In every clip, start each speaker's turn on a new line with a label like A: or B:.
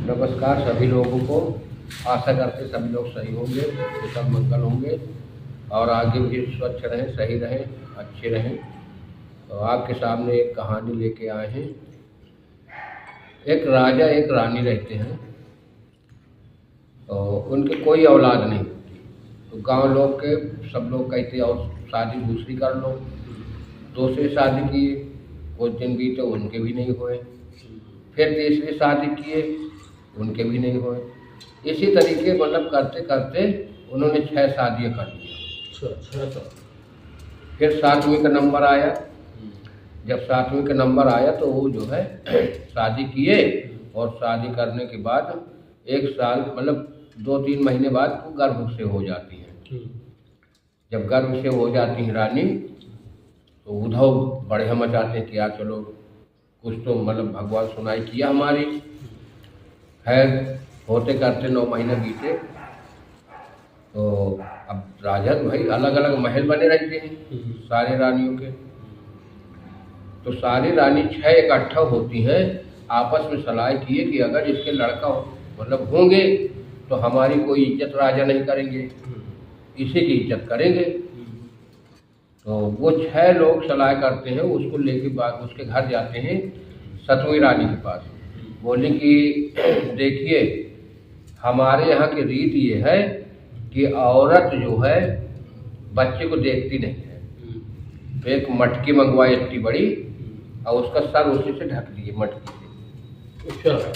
A: नमस्कार सभी लोगों को। आशा करते सभी लोग सही होंगे, कुशल मंगल होंगे और आगे भी स्वच्छ रहें, सही रहें, अच्छे रहें। तो आपके सामने एक कहानी लेके आए हैं। एक राजा एक रानी रहते हैं, तो उनके कोई औलाद नहीं होती। तो गांव लोग के सब लोग कहते और शादी दूसरी कर लो। दूसरी शादी की, कुछ दिन बीते उनके भी नहीं हुए। फिर तीसरी शादी किए, उनके भी नहीं हुए। इसी तरीके मतलब करते करते उन्होंने 6 शादियाँ कर ली।
B: अच्छा।
A: फिर 7वीं का नंबर आया। जब 7वीं का नंबर आया तो वो जो है शादी किए, और शादी करने के बाद 1 साल मतलब 2-3 महीने बाद वो गर्भ से हो जाती हैं। जब गर्भ से हो जाती हैं रानी, तो उद्धव बढ़िया मचाते हैं कि यार चलो कुछ तो मतलब भगवान सुनाई किया हमारी। खैर होते करते 9 महीने बीते। तो अब राजा तो भाई अलग अलग महल बने रहते हैं सारे रानियों के। तो सारी रानी 6 इकट्ठा होती हैं, आपस में सलाह किए कि अगर इसके लड़का मतलब होंगे तो हमारी कोई इज्जत राजा नहीं करेंगे, इसी की इज्जत करेंगे। तो वो 6 लोग सलाह करते हैं, उसको लेके बाद उसके घर जाते हैं 7वीं रानी के पास। बोले कि देखिए हमारे यहाँ की रीत ये है कि औरत जो है बच्चे को देखती नहीं है। तो एक मटकी मंगवाई इतनी बड़ी और उसका सर उसी से ढक दिए, मटकी से।
B: अच्छा।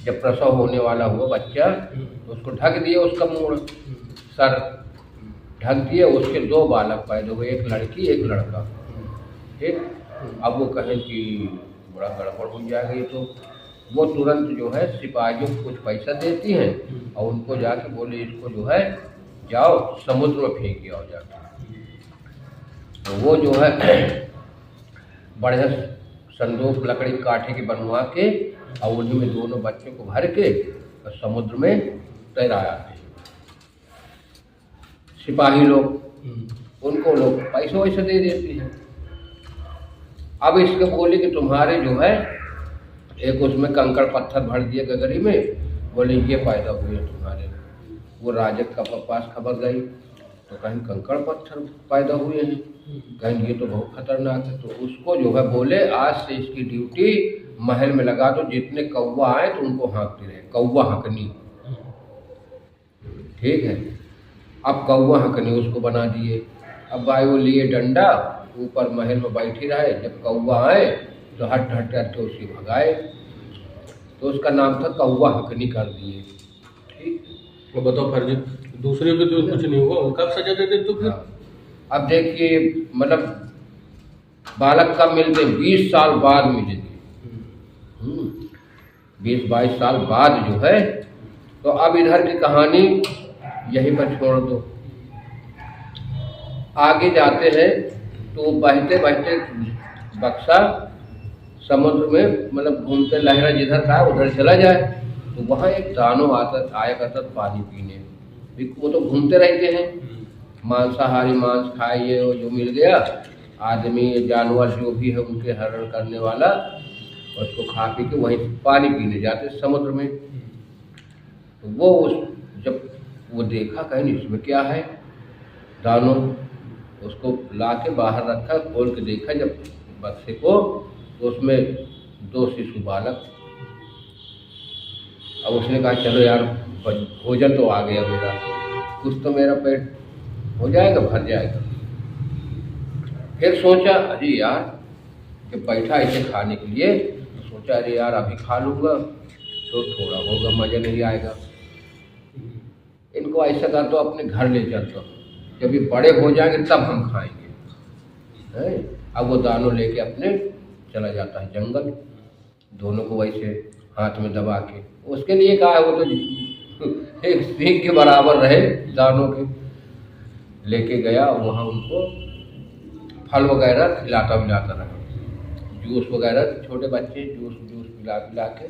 A: जब प्रसव होने वाला हुआ बच्चा तो उसको ढक दिए, उसका मुंह सर ढक दिए। उसके 2 बालक पैदा हुए, एक लड़की एक लड़का। ठीक। अब वो कहें कि बड़ा गड़बड़ हो जाएगा ये, तो वो तुरंत जो है सिपाहियों को कुछ पैसा देती हैं और उनको जाके बोले इसको जो है जाओ समुद्र में फेंक आओ जाके। तो वो जो है बढ़िया संदूक लकड़ी काठे की बनवा के और उन्हीं में दोनों बच्चों को भर के और समुद्र में तैराया। सिपाही लोग उनको लोग पैसे वैसे दे देती हैं। अब इसके बोले कि तुम्हारे जो है एक उसमें कंकड़ पत्थर भर दिए गगरी में, बोले ये पैदा हुए तुम्हारे। वो राजा का पास खबर गई तो कहीं कंकड़ पत्थर पैदा हुए हैं, कहीं ये तो बहुत खतरनाक है। तो उसको जो है बोले आज से इसकी ड्यूटी महल में लगा दो, जितने कौवा आए तो उनको हाँकते रहे, कौवा हंकनी। ठीक है। अब कौवा हंकनी उसको बना दिए। अब भाई वो लिए डंडा ऊपर महल में बैठी रहे, जब कौवा आए तो हट हट करके उसे भगाए। तो उसका नाम था कौवा हंकनी कर दिए। ठीक।
B: वो बताओ फर्जी दूसरे को तो कुछ नहीं हुआ, उनका सजा दे दे तो फिर।
A: अब देखिए मतलब बालक कब मिलते, 20 साल बाद मिलेंगे। 20-22 साल बाद जो है। तो अब इधर की कहानी यहीं पर छोड़ दो, आगे जाते हैं। तो बहते बहते बक्सा समुद्र में मतलब घूमते लहरा जिधर का उधर चला जाए, तो वहाँ एक दानव आया करता पानी पीने। वो तो घूमते रहते हैं, मांसाहारी मांस खाए, ये जो मिल गया आदमी जानवर जो भी है उनके हरण करने वाला, उसको खा पी के वहीं पानी पीने जाते समुद्र में। तो वो जब वो देखा कहीं इसमें क्या है, दानव उसको ला के बाहर रखा, खोल के देखा जब बक्से को, तो उसमें 2 शिशु बालक। अब उसने कहा चलो यार भोजन तो आ गया मेरा, कुछ तो मेरा पेट हो जाएगा, भर जाएगा। फिर सोचा अरे यार जब बैठा इसे खाने के लिए, तो सोचा अरे यार अभी खा लूँगा तो थोड़ा होगा, मज़ा नहीं आएगा। इनको ऐसा कर तो अपने घर ले चलता हूँ, जब ये बड़े हो जाएंगे तब हम खाएंगे। है। अब वो दानों लेके अपने चला जाता है जंगल, दोनों को वैसे हाथ में दबा के। उसके लिए कहा है वो तो एक सिंह के बराबर रहे दानों के। लेके गया वहाँ उनको फल वगैरह खिलाता पिलाता रहा, जूस वगैरह, छोटे बच्चे जूस पिला पिला के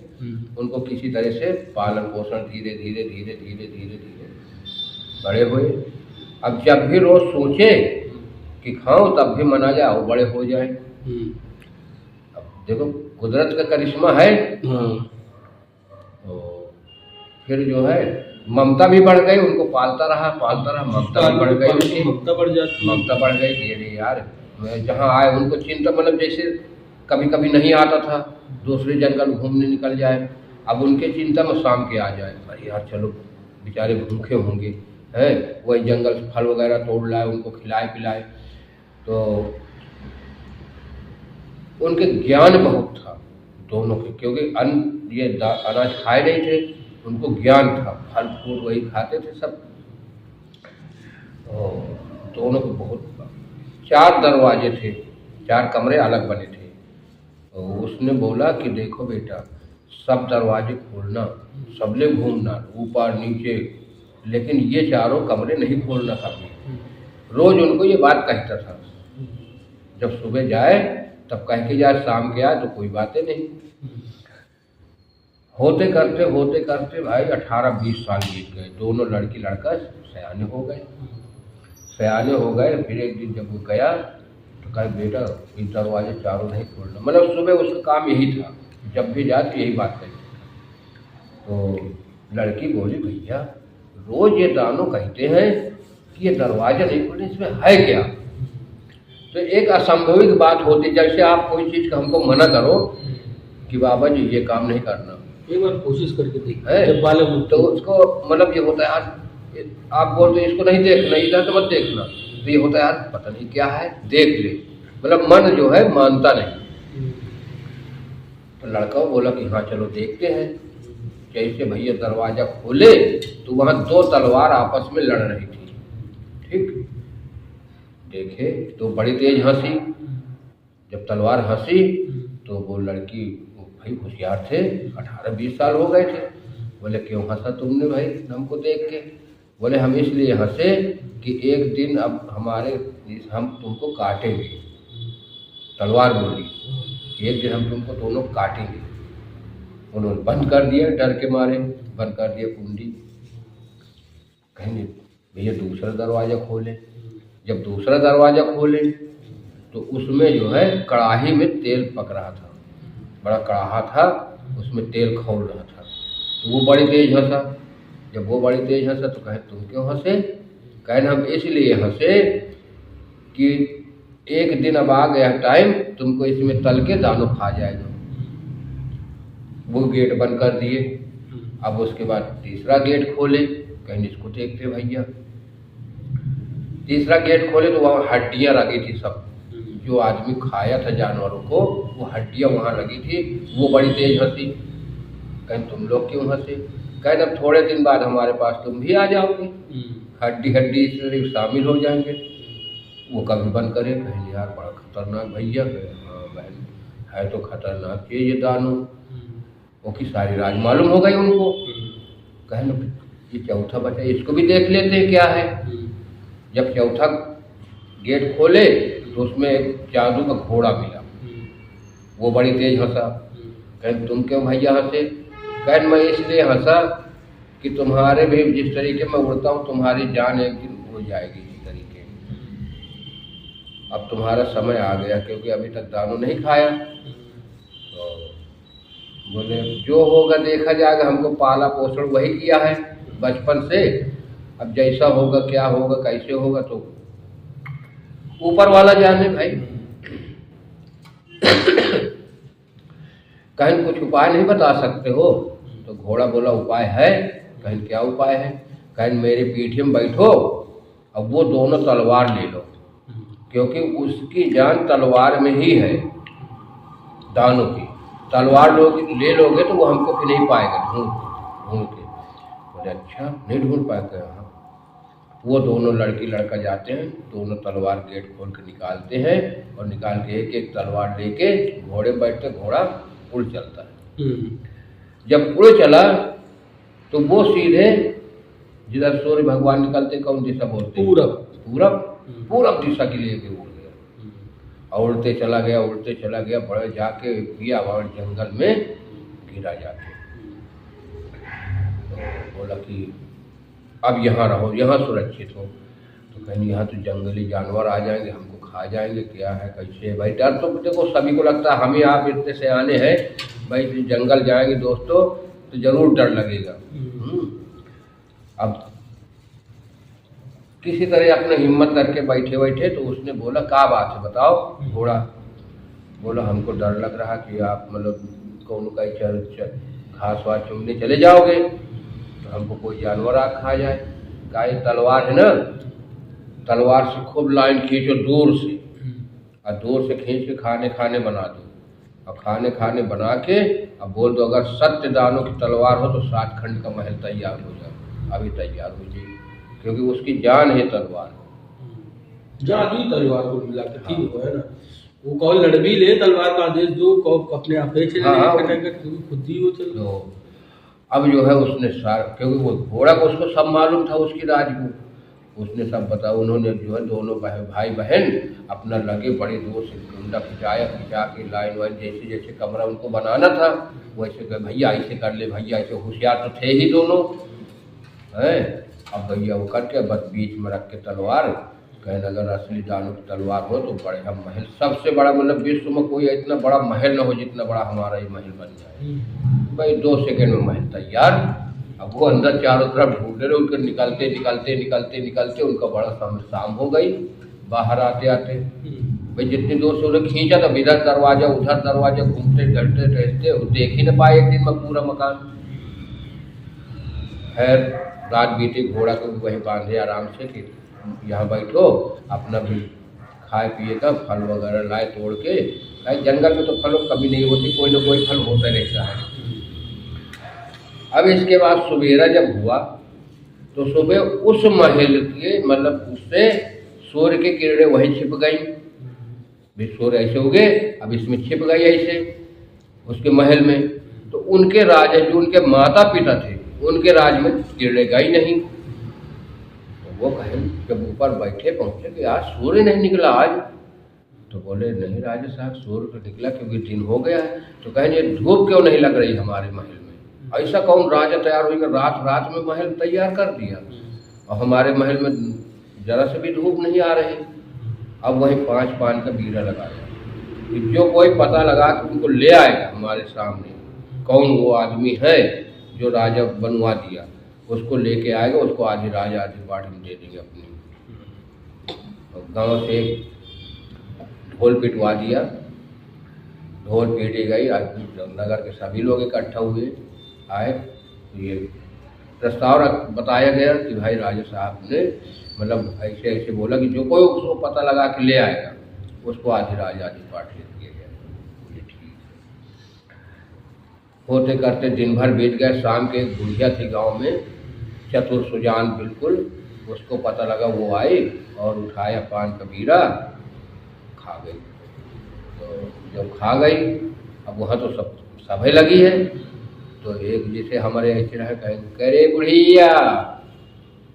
A: उनको किसी तरह से पालन पोषण धीरे धीरे धीरे धीरे धीरे धीरे बड़े हुए। अब जब भी रोज सोचे कि खाओ तब भी मना जाए वो बड़े हो जाए। अब देखो कुदरत का करिश्मा है। तो फिर जो है ममता भी बढ़ गई, उनको पालता रहा ममता भी बढ़ गई उनकी,
B: ममता बढ़ जाती है।
A: ममता बढ़ गई कि अरे यार मैं जहाँ आए उनको चिंता, मतलब जैसे कभी कभी नहीं आता था, दूसरे जंगल घूमने निकल जाए, अब उनके चिंता में शाम के आ जाए, अरे यार चलो बेचारे भूखे होंगे हैं, वही जंगल से फल वगैरह तोड़ लाए, उनको खिलाए पिलाए। तो उनके ज्ञान बहुत था दोनों के, क्योंकि अन्न ये अनाज खाए नहीं थे, उनको ज्ञान था, फल फूल वही खाते थे सब। तो दोनों को बहुत 4 दरवाजे थे, 4 कमरे अलग बने थे। तो उसने बोला कि देखो बेटा, सब दरवाजे खोलना, सबले घूमना ऊपर नीचे, लेकिन ये चारों कमरे नहीं खोलना कभी। रोज उनको ये बात कहता था, जब सुबह जाए तब कह के जाए, शाम के आए तो कोई बातें नहीं। होते करते भाई 18-20 साल बीत गए, दोनों लड़की लड़का सयाने हो गए। फिर एक दिन जब वो गया तो कहा बेटा ये दरवाजे चारों नहीं खोलना, मतलब सुबह उसका काम यही था, जब भी जाए तो यही बात कही। तो लड़की बोली भैया रोज ये दानों कहते हैं कि ये दरवाजा नहीं खोलने, इसमें है क्या? तो एक असंभविक बात होती, जैसे आप कोई चीज़ का हमको मना करो कि बाबा जी ये काम नहीं करना,
B: एक बार कोशिश करके देख
A: है
B: जब बालक हो
A: तो उसको मतलब ये होता है यार, आप बोलते इसको नहीं देखना, इधर तो मत देखना, तो ये होता है यार पता नहीं क्या है, देख ले, मतलब मन जो है मानता नहीं। तो लड़का बोला कि हाँ चलो देखते हैं। जैसे भैया दरवाजा खोले तो वहाँ 2 तलवार आपस में लड़ रही थी, ठीक। देखे तो बड़ी तेज हंसी, जब तलवार हंसी तो वो लड़की, भाई होशियार थे, 18-20 साल हो गए थे, बोले क्यों हंसा तुमने भाई हमको देख के? बोले हम इसलिए हंसे कि एक दिन अब हम तुमको काटेंगे। तलवार बोली एक दिन हम तुमको दोनों काटेंगे। उन्होंने बंद कर दिया, डर के मारे बंद कर दिया कुंडी। कहेंगे भैया दूसरा दरवाज़ा खोले। जब दूसरा दरवाज़ा खोले तो उसमें जो है कढ़ाई में तेल पक रहा था, बड़ा कढ़ाहा था, उसमें तेल खौल रहा था। तो वो बड़ी तेज हंसा। जब वो बड़ी तेज हंसा तो कहे तुम क्यों हंसे? कहे हम इसलिए हंसे कि एक दिन अब आ गया टाइम, तुमको इसमें तल के दानों खा जाएगा। वो गेट बंद कर दिए। अब उसके बाद तीसरा गेट खोले, कहीं इसको देखते भैया। तीसरा गेट खोले तो वहाँ हड्डियाँ लगी थी सब, जो आदमी खाया था जानवरों को, वो हड्डियाँ वहाँ लगी थी। वो बड़ी तेज हंसी। कहीं तुम लोग क्यों हंसे? कहीं अब थोड़े दिन बाद हमारे पास तुम भी आ जाओगे, हड्डी इसमें शामिल हो जाएंगे। वो कभी बंद करे, कहें यार बड़ा खतरनाक भैया है। हाँ बहन है तो खतरनाक चीज ये दानों, वो की सारी राज मालूम हो गई उनको। कहें ये चौथा बचा, इसको भी देख लेते हैं क्या है। जब चौथा गेट खोले तो उसमें एक जादू का घोड़ा मिला। वो बड़ी तेज हंसा। कहें तुम क्यों भैया हंसे? कहें मैं इसलिए हंसा कि तुम्हारे भी जिस तरीके मैं उड़ता हूँ तुम्हारी जान एक दिन उड़ जाएगी इसी तरीके। अब तुम्हारा समय आ गया, क्योंकि अभी तक दानों नहीं खाया। तो बोले जो होगा देखा जाएगा, हमको पाला पोषण वही किया है बचपन से, अब जैसा होगा क्या होगा कैसे होगा तो ऊपर वाला जाने भाई। कहीं कुछ उपाय नहीं बता सकते हो? तो घोड़ा बोला उपाय है। कहीं क्या उपाय है? कहीं मेरी पीठी में बैठो, अब वो दोनों तलवार ले लो, क्योंकि उसकी जान तलवार में ही है दानों की। तलवार ले लोगे तो वो हमको फिर नहीं पाएगा ढूंढ के। बोले अच्छा नहीं ढूंढ पाएगा। हाँ वो दोनों लड़की लड़का जाते हैं, दोनों तलवार गेट खोल के निकालते हैं, और निकाल के एक एक तलवार लेके घोड़े बैठते, घोड़ा उड़ चलता है। जब उड़ चला तो वो सीधे जिधर सूर्य भगवान निकलते, कौन दिशा बोलते हैं? पूरब दिशा के लिए उड़ गया। और उड़ते चला गया, बड़े जाके पिया वहाँ जंगल में गिरा जाके। तो बोला कि अब यहाँ रहो, यहाँ सुरक्षित हो। तो कहीं यहाँ तो जंगली जानवर आ जाएंगे, हमको खा जाएंगे, क्या है कैसे है भाई? डर तो देखो सभी को लगता है, हम ही आप इतने सियाने हैं भाई, जंगल जाएंगे दोस्तों तो जरूर डर लगेगा। अब किसी तरह अपने हिम्मत करके बैठे बैठे तो उसने बोला क्या बात है बताओ। घोड़ा बोला हमको डर लग रहा कि आप मतलब कौन का घास वास चुनने चले जाओगे तो हमको कोई जानवर आ खा जाए। कहा ये तलवार है ना, तलवार से खूब लाइन खींचो दूर से, और दूर से खींच के खाने खाने बना दो, और खाने खाने बना के अब बोल दो अगर सत्य दानों की तलवार हो तो 7 खंड का महल तैयार हो जाए। अभी तैयार हो जाए क्योंकि उसकी जान है तलवार।
B: जान ही तलवार को मिला के ठीक है ना, वो कौन लड़ भी ले तलवार का आदेश दो को अपने आप ही चले खुद ही वो चल।
A: तो अब जो है उसने क्योंकि वो घोड़ा को उसको सब मालूम था उसकी राज को, उसने सब बताया। उन्होंने जो है दोनों भाई बहन अपना लगे बड़े दूर से डंडा खिंचा के लाइन वाइन जैसे जैसे कमरा उनको बनाना था वैसे कहे भैया ऐसे कर ले भैया ऐसे। होशियार तो थे ही दोनों हैं। अब भैया वो करके बस बीच में रख के तलवार कहने अगर असली दानों की तलवार हो तो बड़े हम महल सबसे बड़ा मतलब विश्व में कोई इतना बड़ा महल न हो जितना बड़ा हमारा ये महल बन जाए। भाई 2 सेकंड में महल तैयार। अब वो अंदर चारों तरफ ढूंढ रहे उनके निकलते निकलते निकलते निकलते उनका बड़ा शाम हो गई। बाहर आते आते भाई जितनी दूर से उन्हें खींचा तो इधर दरवाजा उधर दरवाजा घूमते डरते टहलते देख ही न पाए एक दिन में पूरा मकान। खैर रात बीते, घोड़ा को वहीं बांधे आराम से कि यहाँ बैठो अपना भी खाए पिए का फल वगैरह लाए तोड़ के। जंगल में तो फलों कभी नहीं होती, कोई ना कोई फल होता रहता है। अब इसके बाद सवेरा जब हुआ तो सुबह उस महल के मतलब उससे सूर्य की किरणें वहीं छिप गई। भी सूर्य ऐसे उगे अब इसमें छिप गई ऐसे उसके महल में। तो उनके राजा जो उनके माता पिता थे उनके राज में किरणें गई नहीं। तो वो कहे जब ऊपर बैठे पहुंचे कि आज सूर्य नहीं निकला आज, तो बोले नहीं राजा साहब सूर्य तो निकला क्योंकि दिन हो गया है। तो कहें ये धूप क्यों नहीं लग रही हमारे महल में। ऐसा कौन राजा तैयार होकर रात में महल तैयार कर दिया और हमारे महल में जरा से भी धूप नहीं आ रही। अब वहीं 5 पान का बीड़ा लगाया। जो कोई पता लगा कि उनको ले आएगा हमारे सामने कौन वो आदमी है जो राजा बनवा दिया, उसको लेके आएगा, उसको आधी राज आधी बाट हम दे देंगे अपनी। और गांव से ढोल पिटवा दिया, ढोल पीटी गई। नगर के सभी लोग इकट्ठा हुए आए। तो ये प्रस्ताव बताया गया कि भाई राजा साहब ने मतलब ऐसे ऐसे बोला कि जो कोई उसको पता लगा के ले आएगा उसको आधी राज आधी बाट दे दिया गया। ठीक होते करते दिन भर बीत गए। शाम के एक बुढ़िया थी गांव में, चतुर सुजान बिल्कुल, उसको पता लगा। वो आई और उठाया पान का बीड़ा, खा गई। तो जब खा गई अब वहाँ तो सब सभे लगी है। तो एक जैसे हमारे ऐसे रहे करे बुढ़िया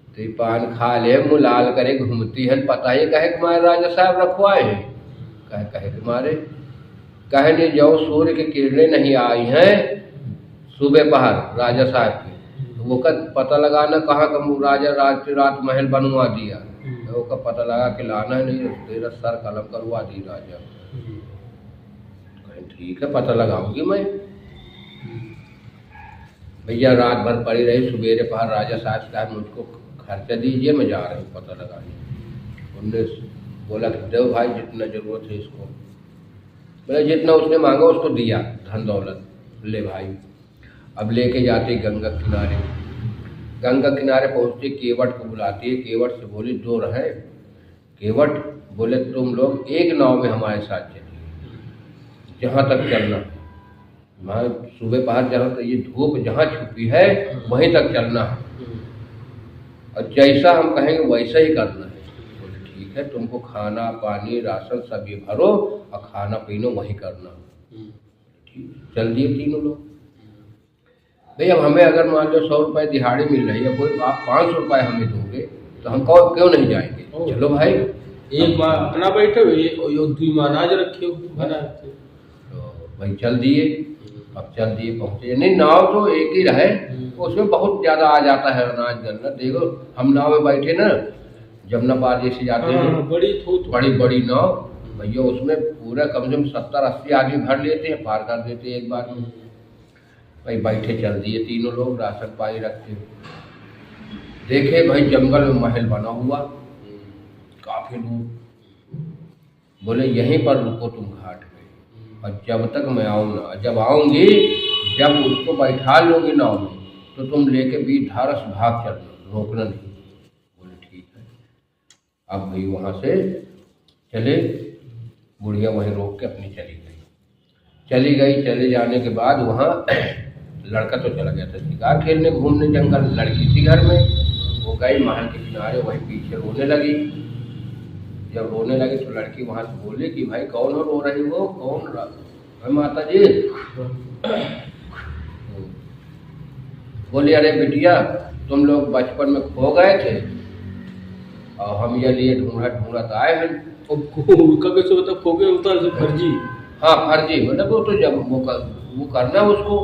A: तो पान खा ले मुलाल करे घूमती है पता ही कहे कि मारे राजा साहब रखवाए हैं। कहे कि मारे कहे नहीं जाओ सूर्य की किरणें नहीं आई हैं सुबह पहर राजा साहब की। तो वो का पता लगाना कहाँ का राजा रात महल बनवा दिया। तो वो का पता लगा के लाना नहीं, तेरा सर कलम करवा दी राजा। ठीक है पता लगाऊंगी मैं। भैया रात भर पड़ी रही। सवेरे पहर राजा साहब मुझको खर्चा दीजिए, मैं जा रहा हूँ पता लगाने। उनने बोला कि दो भाई जितना ज़रूरत है इसको। बोले जितना उसने मांगा उसको दिया धन दौलत, ले भाई। अब लेके जाते गंगा किनारे। गंगा किनारे पहुँचते केवट को बुलाती है। केवट से बोली 2 रहे। केवट बोले तुम लोग एक नाव में हमारे साथ चलिए जहाँ तक चलना है। वहाँ सुबह पहर जहाँ तक ये धूप जहाँ छुपी है वहीं तक चलना है और जैसा हम कहेंगे वैसा ही करना है। बोले ठीक है, तुमको खाना पानी राशन सब ये भरो और खाना पीना वहीं करना। ठीक, चल दिए तीनों लोग। भाई अब हमें अगर मान लो 100 रुपये दिहाड़ी मिल रही है, कोई आप 500 रुपये हमें दोगे तो हम क्यों नहीं जाएंगे। चलो भाई
B: एक माँ अपना बैठे हुए महाराज रखे बना
A: तो भाई चल दिए। अब चल दिए पहुँचे। नहीं नाव तो एक ही रहे, उसमें बहुत ज़्यादा आ जाता है अनाज गन्ना। देखो हम नाव में बैठे ना जमुना पार जैसे जाते हैं बड़ी बड़ी नाव भैया, उसमें पूरा कम से कम 70-80 आदमी भर लेते हैं, पार कर देते हैं एक बार में। भाई बैठे चल दिए तीनों लोग राशन पानी रखते हुए। देखे भाई जंगल में महल बना हुआ काफी दूर। बोले यहीं पर रुको तुम घाट पे, और जब तक मैं आऊँ ना, जब आऊँगी, जब उसको बैठा लोगे नाव में तो तुम लेके बीच धारस भाग चलना, रोकना नहीं। बोले ठीक है। अब भाई वहाँ से चले, बुढ़िया वहीं रोक के अपनी चली गई। चले जाने के बाद वहाँ लड़का तो चला गया था शिकार खेलने घूमने जंगल, लड़की थी घर में। वो गई महल के किनारे, वहीं पीछे रोने लगी। जब रोने लगी तो लड़की वहाँ से बोली कि भाई कौन हो रो रही हो, कौन भाई माता जी। बोली अरे बिटिया तुम लोग बचपन में खो गए थे और हम ये लिए ढूंढत आए हैं।
B: उनका कैसे होता खो गया होता है फर्जी?
A: हाँ फर्जी, मतलब वो तो जब वो करना उसको।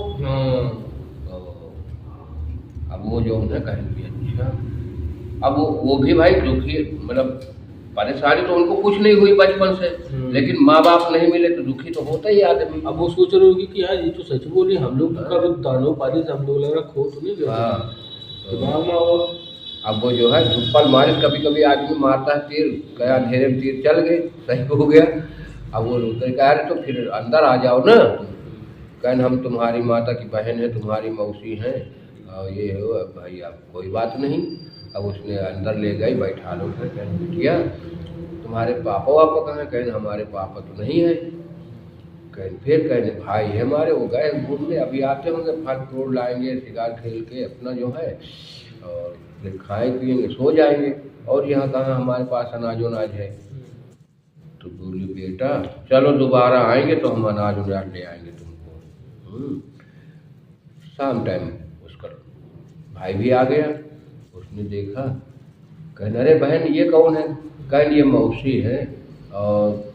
A: तो अब वो जो उन्हें कहेंगे अच्छा। अब वो भी भाई दुखी, मतलब परेशानी तो उनको कुछ नहीं हुई बचपन से, लेकिन माँ बाप नहीं मिले तो दुखी तो होता ही आदमी।
B: अब वो सोच रहे होगी कि यार ये तो सच बोली, हम लोग तो कभी दानों पानी से हम लोग लग रहा खो तो नहीं गया।
A: अब वो जो है धुप्पल मारे, कभी कभी आदमी मारता है तीर, गया अंधेरे में तीर चल गए, सही हो गया। अब वो कह रहे तो फिर अंदर आ जाओ ना, कहन हम तुम्हारी माता की बहन है, तुम्हारी मौसी हैं, और ये हो भाई अब कोई बात नहीं। अब उसने अंदर ले गई, बैठा लो। कहन बिटिया तुम्हारे पापा वापा कहाँ? कहन हमारे पापा तो नहीं है। कहन फिर कहने भाई है हमारे, वो गए घूमने, अभी आते होंगे, फल फ्रूट लाएंगे, शिकार खेल के अपना जो है, और फिर खाए पिएंगे सो जाएंगे, और यहाँ कहाँ हमारे पास अनाज वनाज है। तो बोली बेटा चलो दोबारा आएंगे तो हम अनाज वनाज ले आएंगे तुमको। शाम टाइम उसका भाई भी आ गया, उसने देखा, कहने अरे बहन ये कौन है? कहने ये मौसी है और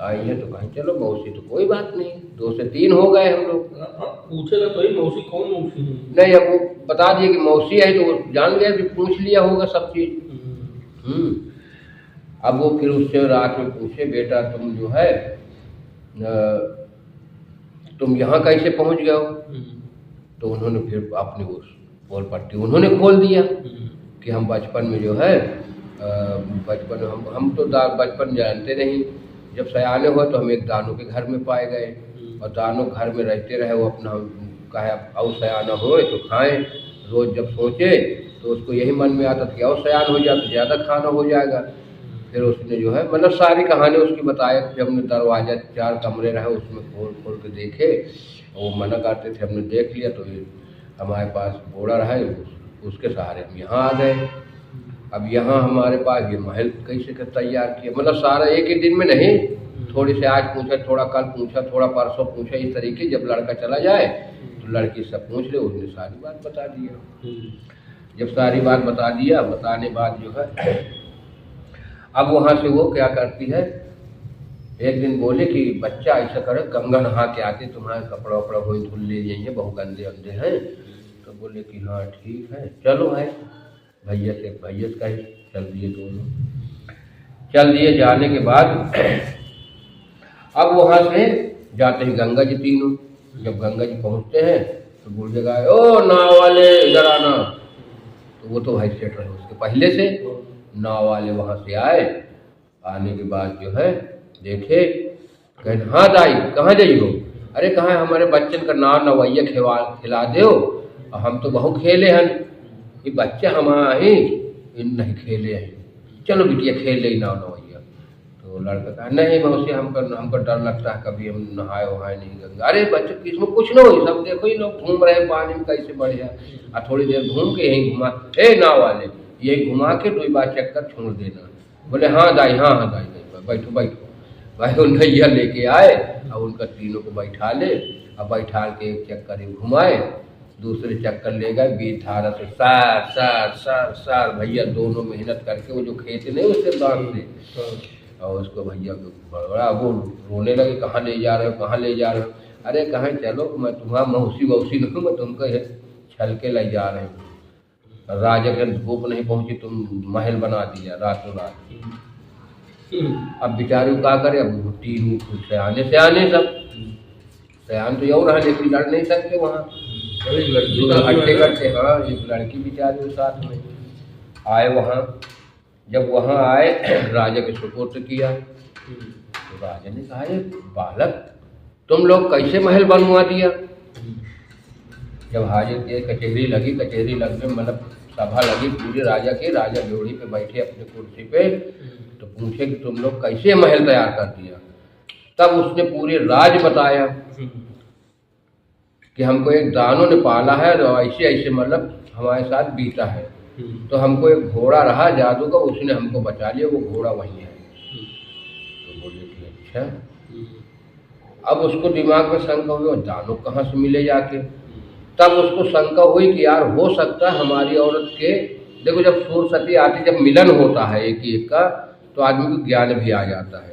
A: आई है। तो कहें चलो मौसी तो कोई बात नहीं, 2 से 3 हो गए हम लोग।
B: पूछेगा तो ही मौसी कौन मौसी
A: नहीं, अब वो बता दिए कि मौसी है तो वो जान गया कि पूछ लिया होगा सब चीज। अब वो फिर उससे रात में पूछे बेटा तुम जो है तुम यहाँ कैसे पहुँच गए हो? तो उन्होंने फिर अपनी वो पोल पट्टी उन्होंने खोल दिया कि हम बचपन में जो है बचपन हम तो बचपन जानते नहीं, जब सयाने हुए तो हम एक दानों के घर में पाए गए, और दानों घर में रहते रहे। वो अपना कहे और सयाना हो तो खाएं, रोज जब सोचे तो उसको यही मन में आता था कि और सयान हो जाए तो ज़्यादा खाना हो जाएगा। फिर उसने जो है मतलब सारी कहानी उसकी बताए। जब हमने दरवाजा 4 कमरे रहे उसमें खोल के देखे, वो मना करते थे, हमने देख लिया तो हमारे पास घोड़ा रहा, उसके सहारे हम यहाँ आ गए। अब यहाँ हमारे पास ये महल कैसे कर तैयार किया, मतलब सारा एक ही दिन में नहीं, थोड़ी से आज पूछा, थोड़ा कल पूछा, थोड़ा परसों पूछा, इस तरीके जब लड़का चला जाए तो लड़की सब पूछ ले। उसने सारी बात बता दिया। जब सारी बात बता दिया, बताने बाद जो है अब वहाँ से वो क्या करती है, एक दिन बोले कि बच्चा ऐसा करे गंगा नहा के आके तुम्हारे कपड़ा वपड़ा कोई धुल ले जाइए, बहुत गंदे अंदे हैं। तो बोले कि हाँ ठीक है चलो है, भैया से का ही चल दिए दोनों। चल दिए, जाने के बाद अब वहाँ से जाते हैं गंगा जी तीनों। जब गंगा जी पहुँचते हैं तो बूढ़े गाय ओ नाव वाले इधर आना। तो वो तो भाई सेट रहे उसके पहले से, नाव वाले वहाँ से आए। आने के बाद जो है देखे, कहें हाँ दाई कहाँ जाइयो? अरे कहाँ हमारे बच्चन का नाव नवैया खिला दो, हम तो बहुत खेले हैं, ये बच्चे हमारे इन नहीं खेले हैं, चलो बिटिया खेल ले नाव नवैया। तो लड़का कहा नहीं मौसी हमको डर लगता है, कभी हम नहाए वहाए नहीं गंगा। अरे बच्चे इसमें कुछ ना हो, सब देखो ही लोग घूम रहे हैं पानी में कैसे बढ़िया, और थोड़ी देर घूम के यहीं घुमा, नाव वाले ये घुमा के 2 बार चक्कर छोड़ देना। बोले हाँ दाई, हाँ दाई बैठो भाई। उन नैया लेके आए और उनका तीनों को बैठा ले, और बैठा के एक चक्कर ही घुमाए, दूसरे चक्कर ले गए बीच धारा से सार भैया दोनों मेहनत करके वो जो खेत नहीं उससे बांध से, और उसको भैया को बड़ा वो रोने लगे, कहाँ ले जा रहे हो, कहाँ ले जा रहे हो? अरे कहाँ चलो, मैं तुम्हारा मौसी वौसी नहीं, मैं तुमको छल के ले जा रहे हूँ। राजा के धूप नहीं पहुंची, तुम महल बना दिया रातों रात। अब बेचारे क्या करे, अब तीन सयाने सब सयान तो यूँ रहा, लेकिन लड़ नहीं सकते वहाँ।
B: और एक लड़की
A: जो
B: साथ में
A: हट्टे
B: है ना?
A: करते, हाँ एक लड़की बेचारी साथ में आए वहाँ। जब वहाँ आए राजा के सुपुर्द किया तो राजा ने कहा, ये बालक तुम लोग कैसे महल बनवा दिया? जब हाजिर के कचहरी लगी, कचहरी लगने मतलब सभा लगी पूरे राजा की, राजा जोड़ी पे बैठे अपने कुर्सी पे, तो पूछे कि तुम लोग कैसे महल तैयार कर दिया? तब उसने पूरे राज बताया कि हमको एक दानों ने पाला है और ऐसे ऐसे मतलब हमारे साथ बीता है, तो हमको एक घोड़ा रहा जादू का, उसने हमको बचा लिया, वो घोड़ा वही है। तो बोले कि अच्छा। अब उसको दिमाग में शंका हुई, दानव कहाँ से मिले जाके? तब उसको शंका हुई कि यार हो सकता है हमारी औरत के, देखो जब सूर सती आती, जब मिलन होता है एक ही एक का, तो आदमी को ज्ञान भी आ जाता है।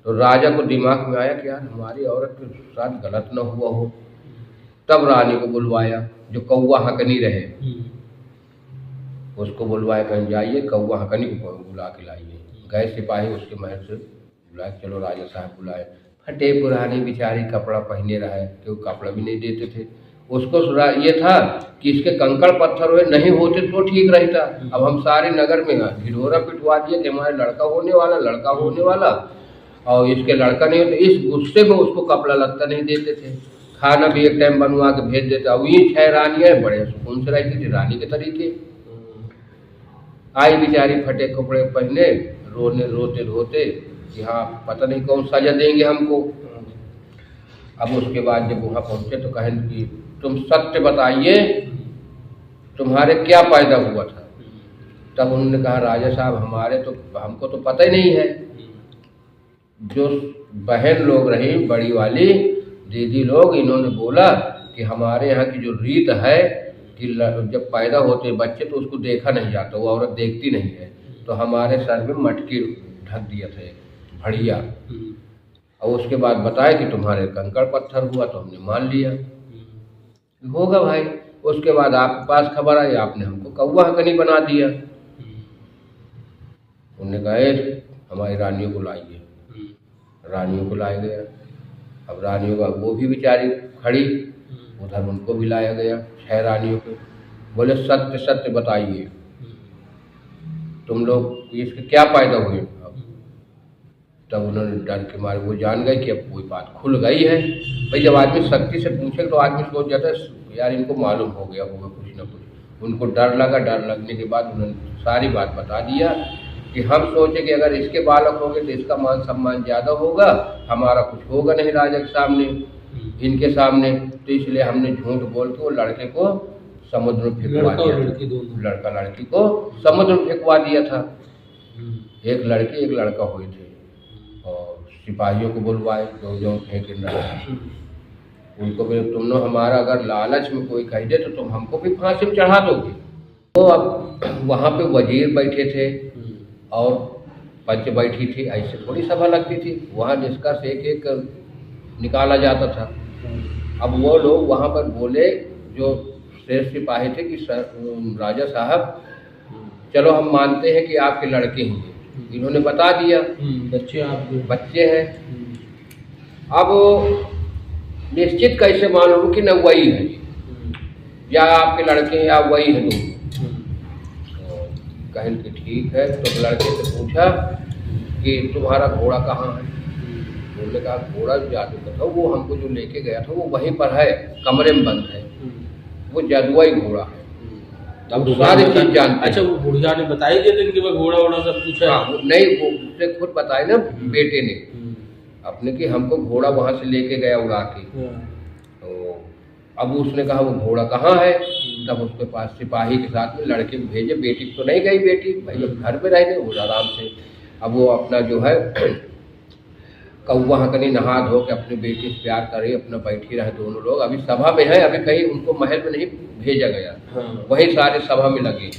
A: तो राजा को दिमाग में आया कि यार हमारी औरत के साथ गलत न हुआ हो। तब रानी को बुलवाया, जो कौवा हकनी रहे, उसको बुलवाया, कहीं जाइए कौवा हकनी को बुला के लाइए। गए सिपाही उसके महल से बुलाए, चलो राजा साहब बुलाए। फटे पुरानी बेचारी कपड़ा पहने रहे, क्योंकि कपड़ा भी नहीं देते थे उसको। ये था कि इसके कंकड़ पत्थर हुए नहीं होते तो ठीक रहता। अब हम सारे नगर में ढिढोरा पिटवा दिए कि हमारे लड़का होने वाला, लड़का होने वाला, और इसके लड़का नहीं होता। इस गुस्से में उसको कपड़ा लगता नहीं देते थे, खाना भी एक टाइम बनवा के भेज देता। अब ये 6 रानियाँ बड़े सुकून से रहती थी, रानी के तरीके। आई बेचारी फटे कपड़े पहने, रोने रोते रोते कि हाँ पता नहीं कौन सजा देंगे हमको। अब उसके बाद जब वहाँ पहुँचे तो कहें कि तुम सत्य बताइए, तुम्हारे क्या पैदा हुआ था? तब उन्होंने कहा, राजा साहब हमको तो पता ही नहीं है। जो बहन लोग रही बड़ी वाली दीदी लोग, इन्होंने बोला कि हमारे यहाँ की जो रीत है कि जब पैदा होते बच्चे तो उसको देखा नहीं जाता, वो औरत देखती नहीं है, तो हमारे सर में मटकी ढक दिया था, भड़िया। और उसके बाद बताया कि तुम्हारे कंकड़ पत्थर हुआ, तो हमने मान लिया होगा भाई। उसके बाद आपके पास खबर आई, आपने हमको कौवा हकनी बना दिया। उन्होंने कहा हमारी रानियों को लाइए। रानियों को लाया गया। अब रानियों का वो भी बेचारी खड़ी, उधर उनको भी लाया गया, 6 रानियों को। बोले सत्य सत्य बताइए, तुम लोग इसके क्या पैदा हुए? अब तब उन्होंने डर के मारे, वो जान गए कि अब कोई बात खुल गई है। भाई जब आदमी शक्ति से पूछे तो आदमी सोच जाता है यार इनको मालूम हो गया होगा कुछ ना कुछ। उनको डर लगा, डर लगने के बाद उन्होंने सारी बात बता दिया कि हम सोचे कि अगर इसके बालक होंगे तो इसका मान सम्मान ज़्यादा होगा, हमारा कुछ होगा नहीं राजा के सामने, इनके सामने, तो इसलिए हमने झूठ बोल के वो लड़के को समुद्र में फेंकवा दिया। लड़का लड़की को समुद्र में फेंकवा दिया था। एक लड़की एक लड़का हुए थे, और सिपाहियों को बुलवाए जो फेंके न, उनको भी तुम लोग हमारा अगर लालच में कोई कह दे तो तुम हमको भी फांसी में चढ़ा दोगे। तो अब वहाँ पे वजीर बैठे थे और पंच बैठी थी, ऐसे थोड़ी सभा लगती थी, वहाँ निष्कर्ष एक एक निकाला जाता था। अब वो लोग वहाँ पर बोले जो श्रेष्ठ सिपाही थे कि राजा साहब चलो हम मानते हैं कि आपके लड़के हैं। इन्होंने बता दिया बच्चे हैं। अब निश्चित कैसे मालूम कि न वही है या आपके लड़के हैं या वही है दोनों? कहें कि ठीक है। तो लड़के से पूछा कि तुम्हारा घोड़ा कहाँ है? उन्होंने कहा घोड़ा जादू का था, वो हमको जो लेके गया था वो वहीं पर है, कमरे में बंद है, वो जादुई घोड़ा है। तब सारी चीज जानते।
B: अच्छा, वो बुढ़िया ने बताई दिए थे कि घोड़ा वोड़ा सब कुछ है?
A: हाँ, नहीं वो उसने खुद बताया ना बेटे ने अपने कि हमको घोड़ा वहाँ से लेके गया उड़ा के। तो अब उसने कहा वो घोड़ा कहाँ है? तब उसके पास सिपाही के साथ में लड़के को भेजे। बेटी तो नहीं गई, बेटी भाई अब घर में रह गए वो आराम से। अब वो अपना जो है कौवा हकनी नहा धो के अपनी बेटी से प्यार करे, अपना बैठी रहे दोनों लोग। अभी सभा में है, अभी कहीं उनको महल में नहीं भेजा गया, वही सारे सभा में लगे।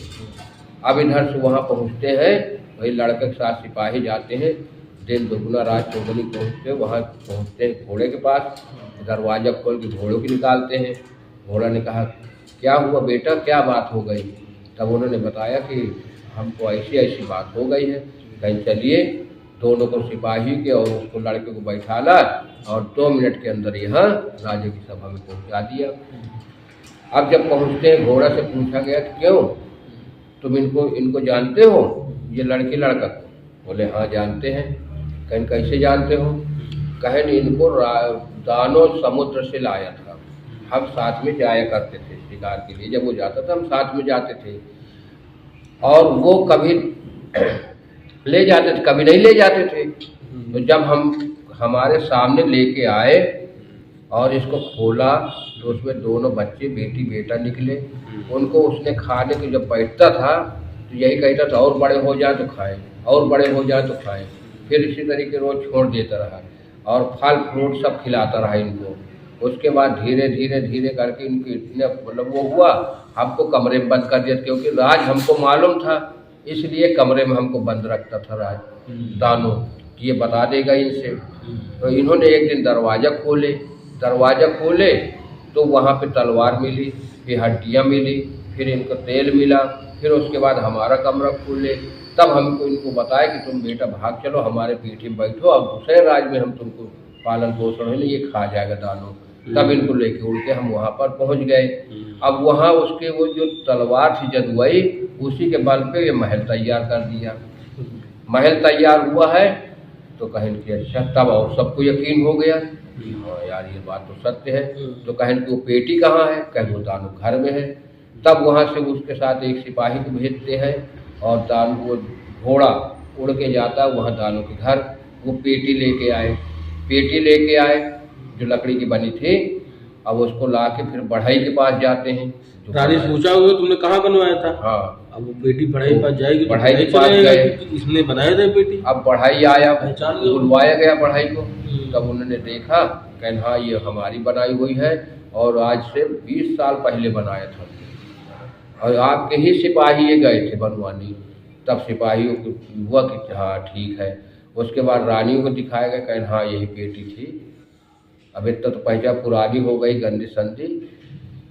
A: अब इधर से वहाँ पहुँचते हैं, वही लड़के के साथ सिपाही जाते हैं, दिन दुगुना रात चौगुनी पहुँचते, वहाँ पहुँचते हैं घोड़े के पास, दरवाज़ा खोल के घोड़ों की निकालते हैं। घोड़ा ने कहा क्या हुआ बेटा, क्या बात हो गई? तब उन्होंने बताया कि हमको ऐसी ऐसी बात हो गई है। कहीं चलिए, दोनों को सिपाही के और उसको लड़के को बैठा ला और 2 मिनट के अंदर यहाँ राजा की सभा में पहुँचा दिया। अब जब पहुँचते हैं घोड़ा से पूछा गया कि क्यों तुम इनको जानते हो, ये लड़की लड़का को? बोले हाँ जानते हैं। कहीं कैसे जानते हो? कहें इनको दानो समुद्र से लाया था, हम साथ में जाया करते थे शिकार के लिए, जब वो जाता था हम साथ में जाते थे, और वो कभी ले जाते थे कभी नहीं ले जाते थे। तो जब हमारे सामने लेके आए और इसको खोला तो उसमें दोनों बच्चे बेटी बेटा निकले। उनको उसने खाने को जब बैठता था तो यही कहता था और बड़े हो जाए तो खाएं, और बड़े हो जाए तो खाएं। फिर इसी तरीके रोज छोड़ देता रहा और फल फ्रूट सब खिलाता रहा इनको। उसके बाद धीरे धीरे धीरे करके इनके इतने मतलब वो हुआ, हमको कमरे में बंद कर दिया, क्योंकि राज हमको मालूम था, इसलिए कमरे में हमको बंद रखता था राज दानो कि ये बता देगा इनसे। तो इन्होंने एक दिन दरवाज़ा खोले तो वहाँ पे तलवार मिली, फिर हड्डियाँ मिली, फिर इनको तेल मिला, फिर उसके बाद हमारा कमरा खोले। तब हमको इनको बताया कि तुम बेटा भाग चलो हमारे पीठी में बैठो, अब दूसरे राज में हम तुमको पालन पोषण है, ये खा जाएगा दानो। तब इनको लेके उड़ के हम वहाँ पर पहुँच गए। अब वहाँ उसके वो जो तलवार थी जदुआई, उसी के बल पे ये महल तैयार कर दिया। महल तैयार हुआ है तो कहें कि अच्छा, तब और सबको यकीन हो गया कि हाँ यार ये बात तो सत्य है। तो कहें कि वो पेटी कहाँ है? कहें वो दानो घर में है। तब वहाँ से उसके साथ एक सिपाही को भेजते हैं और दानो वो घोड़ा उड़ के जाता है वहाँ दानो के घर। वो पेटी लेके आए जो लकड़ी की बनी थी। अब उसको ला के फिर बढ़ई के पास जाते हैं।
B: रानी से पूछा हुआ तुमने कहाँ बनवाया था?
A: हाँ,
B: अब वो पेटी बढ़ई पास जाएगी,
A: बढ़ई के पास गए,
B: इसने बनाया था पेटी।
A: अब बढ़ई आया,
B: पहचान लिया,
A: बुलवाया गया बढ़ई को। तब उन्होंने देखा, कहन हाँ ये हमारी बनाई हुई है और आज से 20 साल पहले बनाया था, और आपके ही सिपाही ये गए थे बनवानी। तब सिपाहियों को हुआ कि हाँ ठीक है। उसके बाद रानियों को दिखाया गया, कहन हाँ यही पेटी थी। अब इतना तो पहचान पुरानी हो गई, गंदी संदी।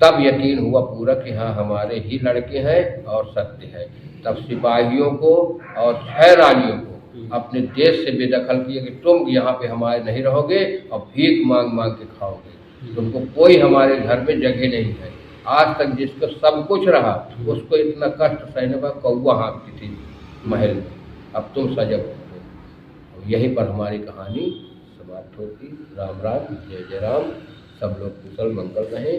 A: तब यकीन हुआ पूरा कि हाँ हमारे ही लड़के हैं और सत्य है। तब सिपाहियों को और 6 रानियों को अपने देश से बेदखल किया कि तुम यहाँ पे हमारे नहीं रहोगे और भीख मांग मांग के खाओगे, तुमको कोई हमारे घर में जगह नहीं है। आज तक जिसको सब कुछ रहा उसको इतना कष्ट सहने पर कौवा हाँकती थी महल में, अब तुम सजग हो। यहीं पर हमारी कहानी समाप्त होती। राम राम, जय जय राम। सब लोग कुशल मंगल रहें।